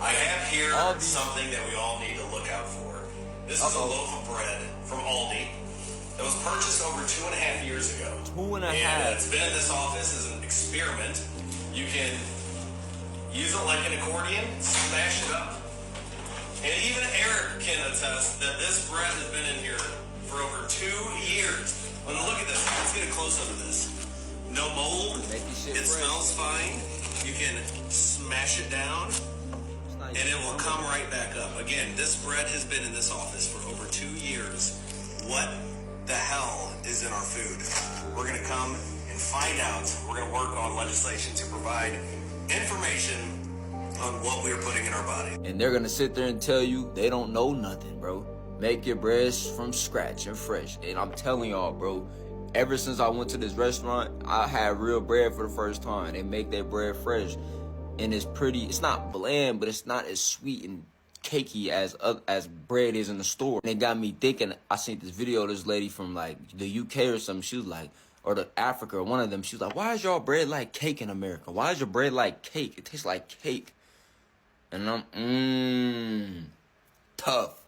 I have here something that we all need to look out for. This is a loaf of bread from Aldi. It was purchased over 2.5 years ago. 2.5. And it's been in this office as an experiment. You can use it like an accordion, smash it up. And even Eric can attest that this bread has been in here for over 2 years. Well, look at this. Let's get a close-up of this. No mold. It smells fine. You can smash it down, and it will come right back up. Again, this bread has been in this office for over 2 years. What the hell is in our food? We're going to come and find out. We're going to work on legislation to provide information on what we're putting in our body. And they're going to sit there and tell you they don't know nothing, bro. Make your bread from scratch and fresh. And I'm telling y'all, bro, ever since I went to this restaurant, I had real bread for the first time. They make their bread fresh. And it's pretty, it's not bland, but it's not as sweet and cakey as bread is in the store. And it got me thinking, I seen this video of this lady from like the UK or something. She was like, or the Africa, or one of them. She was like, why is y'all bread like cake in America? Why is your bread like cake? It tastes like cake. And I'm, tough.